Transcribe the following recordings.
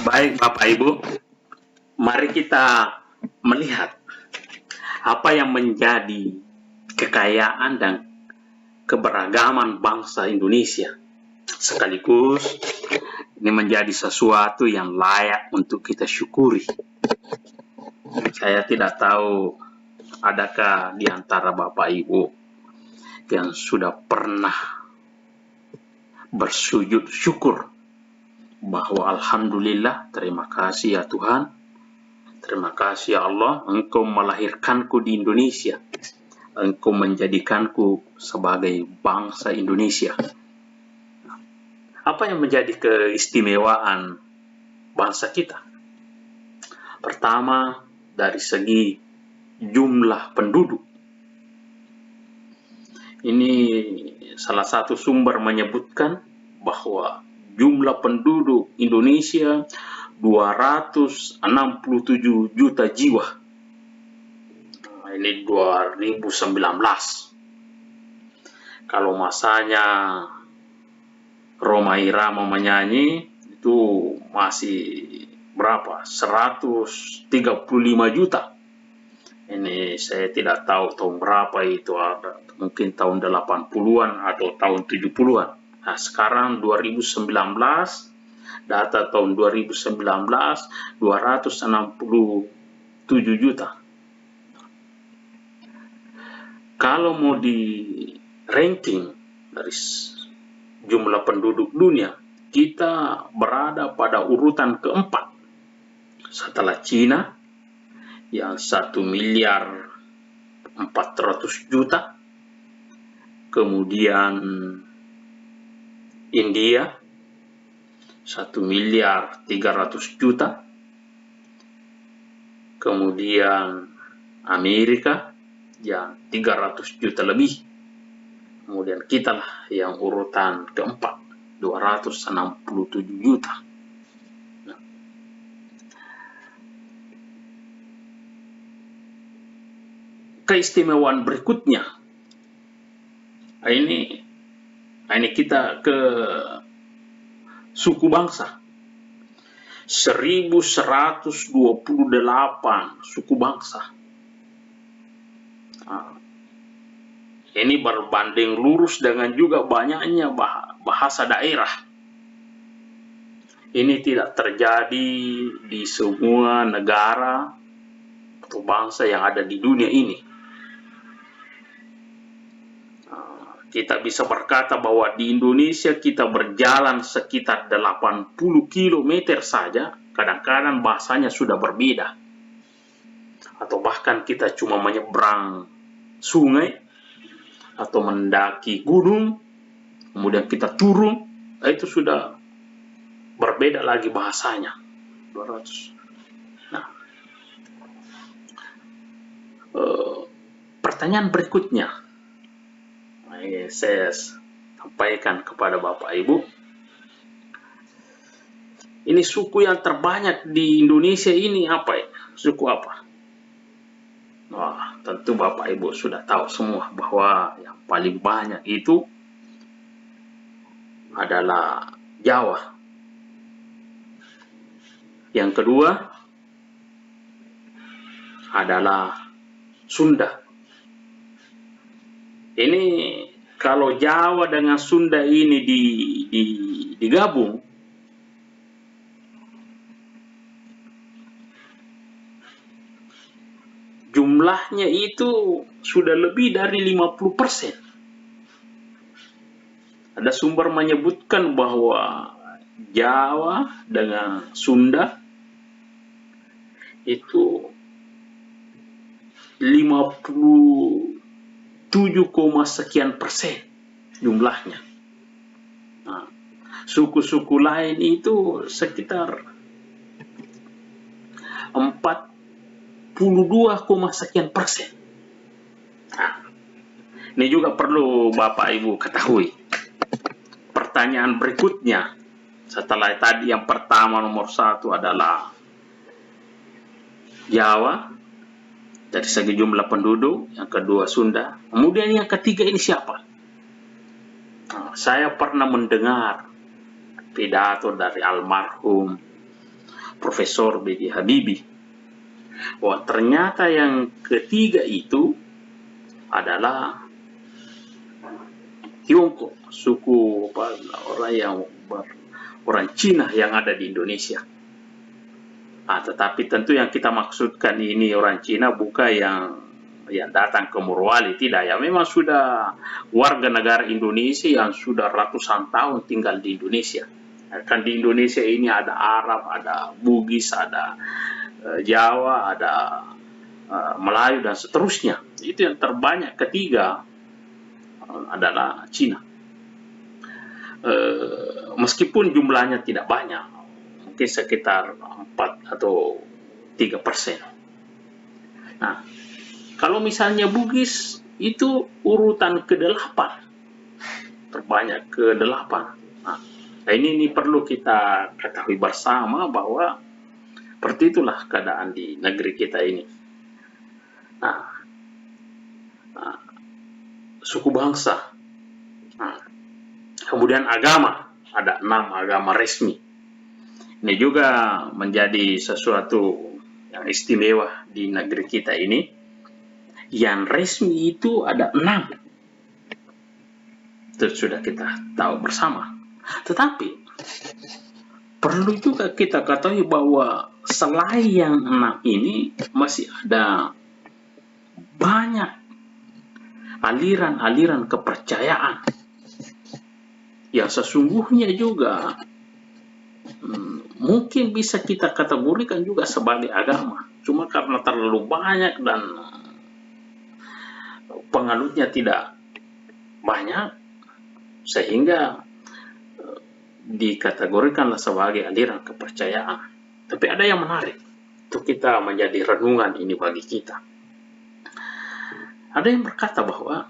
Baik, Bapak Ibu, mari kita melihat apa yang menjadi kekayaan dan keberagaman bangsa Indonesia. Sekaligus ini menjadi sesuatu yang layak untuk kita syukuri. Saya tidak tahu adakah di antara Bapak Ibu yang sudah pernah bersujud syukur bahwa alhamdulillah, terima kasih ya Tuhan, terima kasih ya Allah, Engkau melahirkanku di Indonesia, Engkau menjadikanku sebagai bangsa Indonesia. Apa yang menjadi keistimewaan bangsa kita? Pertama, dari segi jumlah penduduk. Ini salah satu sumber menyebutkan bahwa jumlah penduduk Indonesia 267 juta jiwa. Ini 2019. Kalau masanya Rhoma Irama menyanyi itu masih berapa? 135 juta. Ini saya tidak tahu tahun berapa itu, ada mungkin tahun 80-an atau tahun 70-an. Nah, sekarang 2019, data tahun 2019, 267 juta. Kalau mau di ranking dari jumlah penduduk dunia, kita berada pada urutan keempat. Setelah Cina, yang 1.400.000.000 juta, kemudian India 1.300.000.000 juta, kemudian Amerika yang 300 juta lebih, kemudian kita lah yang urutan keempat 267 juta. Keistimewaan berikutnya, ini kita ke suku bangsa. 1128 suku bangsa. Ini berbanding lurus dengan juga banyaknya bahasa daerah. Ini tidak terjadi di semua negara atau bangsa yang ada di dunia ini. Kita bisa berkata bahwa di Indonesia kita berjalan sekitar 80 km saja, kadang-kadang bahasanya sudah berbeda. Atau bahkan kita cuma menyeberang sungai atau mendaki gunung, kemudian kita turun, itu sudah berbeda lagi bahasanya. 200. Nah, pertanyaan berikutnya, saya sampaikan kepada Bapak Ibu, ini suku yang terbanyak di Indonesia ini apa ya? Suku apa? Wah, tentu Bapak Ibu sudah tahu semua bahwa yang paling banyak itu adalah Jawa. Yang kedua adalah Sunda. Ini kalau Jawa dengan Sunda ini digabung, jumlahnya itu sudah lebih dari 50%. Ada sumber menyebutkan bahwa Jawa dengan Sunda itu 57,sekian% jumlahnya. Nah, suku-suku lain itu sekitar 42,sekian%. Nah, ini juga perlu Bapak Ibu ketahui. Pertanyaan berikutnya, setelah tadi yang pertama nomor 1 adalah Jawa dari segi jumlah penduduk, yang kedua Sunda, kemudian yang ketiga ini siapa? Nah, saya pernah mendengar pidato dari almarhum Profesor B.J. Habibie. Wah, ternyata yang ketiga itu adalah Tiongkok, suku orang Cina yang ada di Indonesia. Tetapi tentu yang kita maksudkan ini orang Cina bukan yang datang ke Morowali, tidak ya. Memang sudah warga negara Indonesia yang sudah ratusan tahun tinggal di Indonesia. Kan di Indonesia ini ada Arab, ada Bugis, ada Jawa, ada Melayu dan seterusnya. Itu yang terbanyak ketiga adalah Cina. Meskipun jumlahnya tidak banyak, mungkin sekitar 4 atau 3%. Nah, kalau misalnya Bugis itu urutan ke-8, terbanyak ke-8. Nah, ini perlu kita ketahui bersama bahwa seperti itulah keadaan di negeri kita ini. Nah, suku bangsa. Nah, kemudian agama, ada 6 agama resmi. Ini juga menjadi sesuatu yang istimewa di negeri kita ini. Yang resmi itu ada 6. Itu sudah kita tahu bersama. Tetapi perlu juga kita ketahui bahwa selain yang 6 ini masih ada banyak aliran-aliran kepercayaan yang sesungguhnya juga mungkin bisa kita kategorikan juga sebagai agama. Cuma karena terlalu banyak dan penganutnya tidak banyak, sehingga dikategorikanlah sebagai aliran kepercayaan. Tapi ada yang menarik untuk kita menjadi renungan ini bagi kita. Ada yang berkata bahwa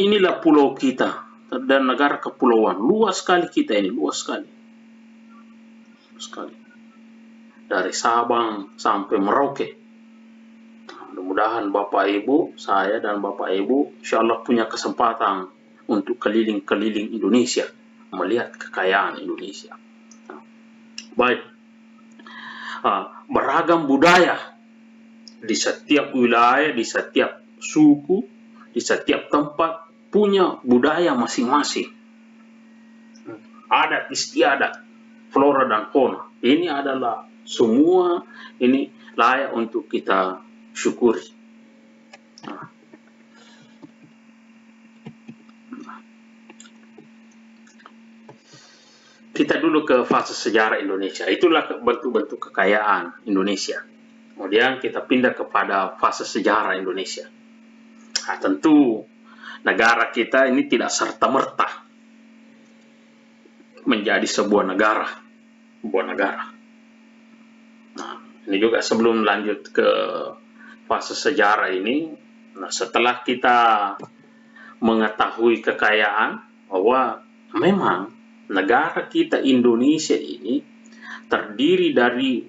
inilah pulau kita dan negara kepulauan. Luas sekali kita ini, luas sekali. Dari Sabang sampai Merauke. Mudah-mudahan Bapak Ibu, saya dan Bapak Ibu insya Allah punya kesempatan untuk keliling-keliling Indonesia, melihat kekayaan Indonesia. Baik, beragam budaya di setiap wilayah, di setiap suku, di setiap tempat punya budaya masing-masing. Adat istiadat, flora dan fauna. Ini adalah semua ini layak untuk kita syukuri. Kita dulu ke fase sejarah Indonesia. Itulah bentuk-bentuk kekayaan Indonesia. Kemudian kita pindah kepada fase sejarah Indonesia. Tentu negara kita ini tidak serta-merta menjadi sebuah negara. Nah, ini juga sebelum lanjut ke fase sejarah ini, setelah kita mengetahui kekayaan bahwa memang negara kita Indonesia ini terdiri dari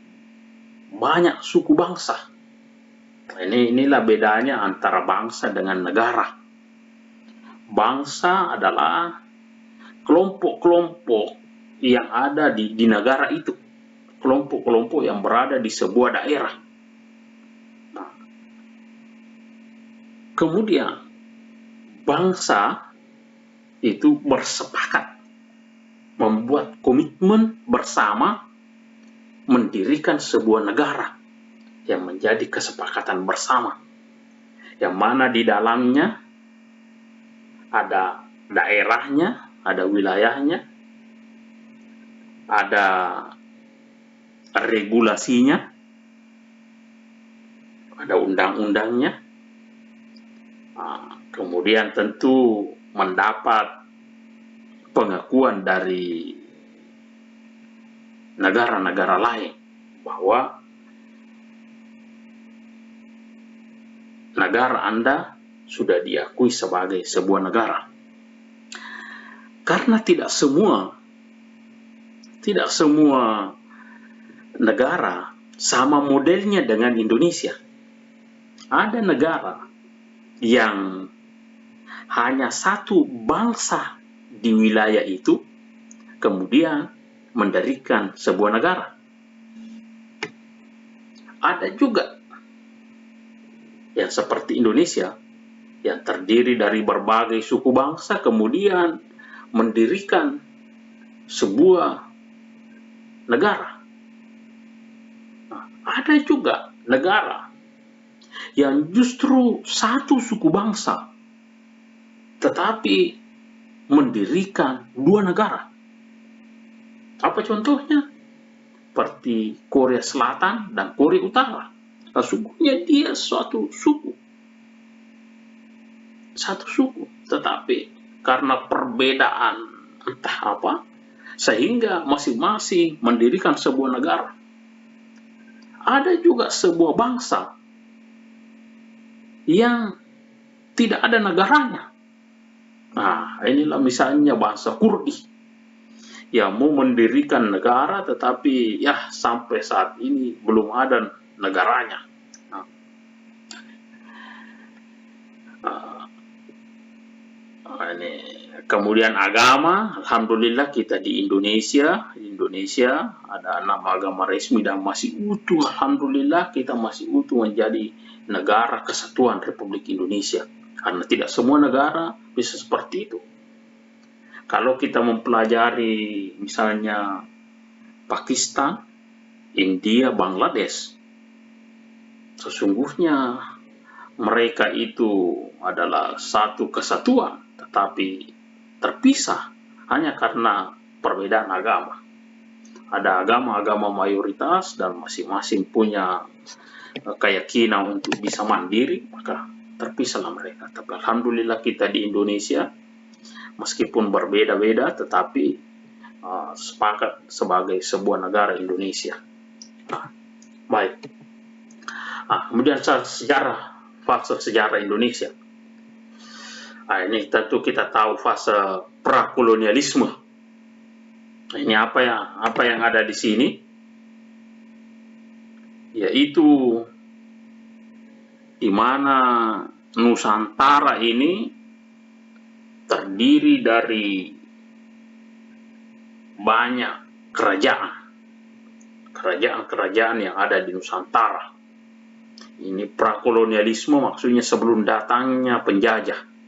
banyak suku bangsa. Inilah bedanya antara bangsa dengan negara. Bangsa adalah kelompok-kelompok yang ada di negara itu, kelompok-kelompok yang berada di sebuah daerah. Nah, kemudian bangsa itu bersepakat membuat komitmen bersama mendirikan sebuah negara yang menjadi kesepakatan bersama, yang mana di dalamnya ada daerahnya, ada wilayahnya, ada regulasinya, ada undang-undangnya, kemudian tentu mendapat pengakuan dari negara-negara lain bahwa negara Anda sudah diakui sebagai sebuah negara. Karena tidak semua negara sama modelnya dengan Indonesia. Ada negara yang hanya satu bangsa di wilayah itu, kemudian mendirikan sebuah negara. Ada juga yang seperti Indonesia, yang terdiri dari berbagai suku bangsa, kemudian mendirikan sebuah negara. Nah, ada juga negara yang justru satu suku bangsa, tetapi mendirikan dua negara. Apa contohnya? Seperti Korea Selatan dan Korea Utara. Sesungguhnya dia satu suku, tetapi karena perbedaan entah apa, sehingga masing-masing mendirikan sebuah negara. Ada juga sebuah bangsa yang tidak ada negaranya. Nah, inilah misalnya bangsa Kurdi yang mau mendirikan negara, tetapi ya sampai saat ini belum ada negaranya. Ini. Kemudian agama, alhamdulillah kita di Indonesia ada 6 agama resmi dan masih utuh. Alhamdulillah kita masih utuh menjadi negara kesatuan Republik Indonesia. Karena tidak semua negara bisa seperti itu. Kalau kita mempelajari misalnya Pakistan, India, Bangladesh, sesungguhnya mereka itu adalah satu kesatuan, tetapi terpisah hanya karena perbedaan agama. Ada agama-agama mayoritas dan masing-masing punya keyakinan untuk bisa mandiri, maka terpisahlah mereka. Tapi alhamdulillah kita di Indonesia, meskipun berbeda-beda, tetapi sepakat sebagai sebuah negara Indonesia. Baik. Kemudian fase sejarah Indonesia. Ini tentu kita tahu fase prakolonialisme. Ini apa yang ada di sini? Yaitu di mana Nusantara ini terdiri dari banyak kerajaan yang ada di Nusantara. Ini prakolonialisme, maksudnya sebelum datangnya penjajah.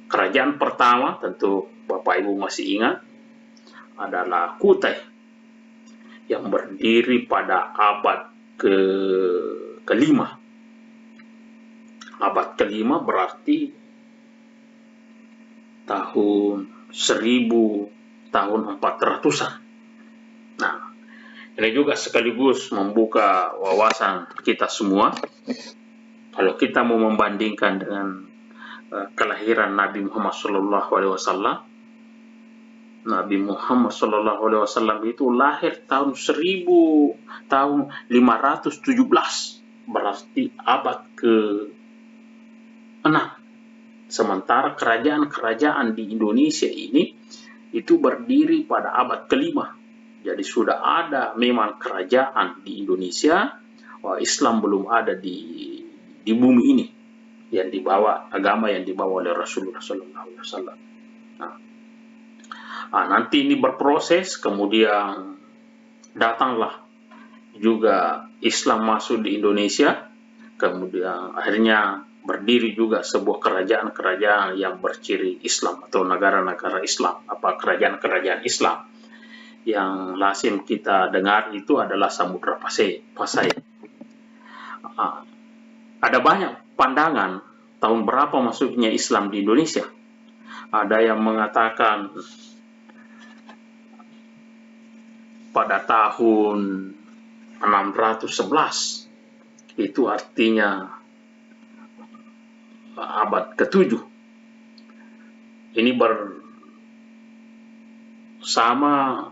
Kerajaan pertama, tentu Bapak Ibu masih ingat, adalah Kutai yang berdiri pada abad kelima. Abad kelima berarti tahun 1400-an. Nah, ini juga sekaligus membuka wawasan kita semua. Kalau kita mau membandingkan dengan kelahiran Nabi Muhammad SAW, Nabi Muhammad SAW itu lahir tahun 517, berarti abad ke-6. Sementara kerajaan-kerajaan di Indonesia ini itu berdiri pada abad ke-5. Jadi sudah ada memang kerajaan di Indonesia, Islam belum ada di bumi ini, yang dibawa agama yang dibawa oleh Rasulullah SAW. Nanti ini berproses, kemudian datanglah juga Islam masuk di Indonesia, kemudian akhirnya berdiri juga sebuah kerajaan-kerajaan yang berciri Islam atau negara-negara Islam, kerajaan-kerajaan Islam. Yang lazim kita dengar itu adalah Samudra Pasai. Ada banyak pandangan tahun berapa masuknya Islam di Indonesia. Ada yang mengatakan pada tahun 611, itu artinya abad ke-7. Ini bersama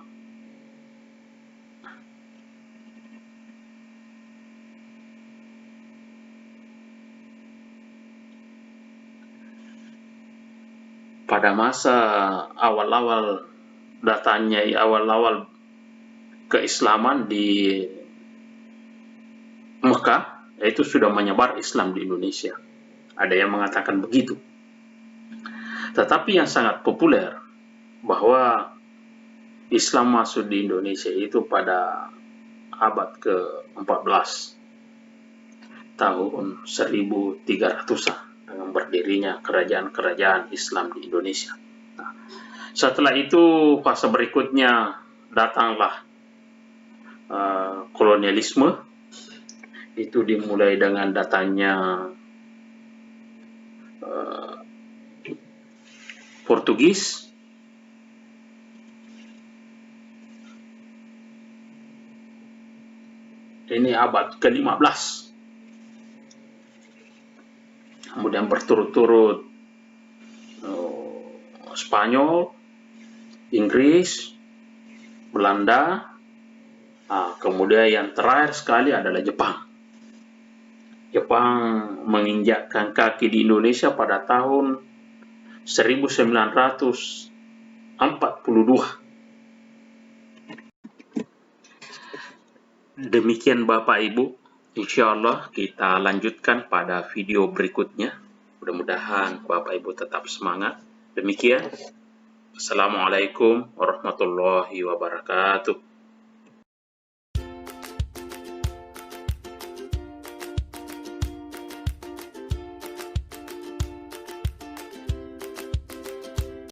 pada masa awal-awal datangnya awal-awal keislaman di Mekah, itu sudah menyebar Islam di Indonesia. Ada yang mengatakan begitu. Tetapi yang sangat populer bahwa Islam masuk di Indonesia itu pada abad ke-14, tahun 1300-an, dengan berdirinya kerajaan-kerajaan Islam di Indonesia. Nah, setelah itu fase berikutnya datanglah kolonialisme. Itu dimulai dengan datangnya Portugis, ini abad ke-15. Kemudian berturut-turut Spanyol, Inggris, Belanda, kemudian yang terakhir sekali adalah Jepang. Jepang menginjakkan kaki di Indonesia pada tahun 1942. Demikian Bapak Ibu, insya Allah kita lanjutkan pada video berikutnya. Mudah-mudahan Bapak Ibu tetap semangat. Demikian, Assalamualaikum warahmatullahi wabarakatuh.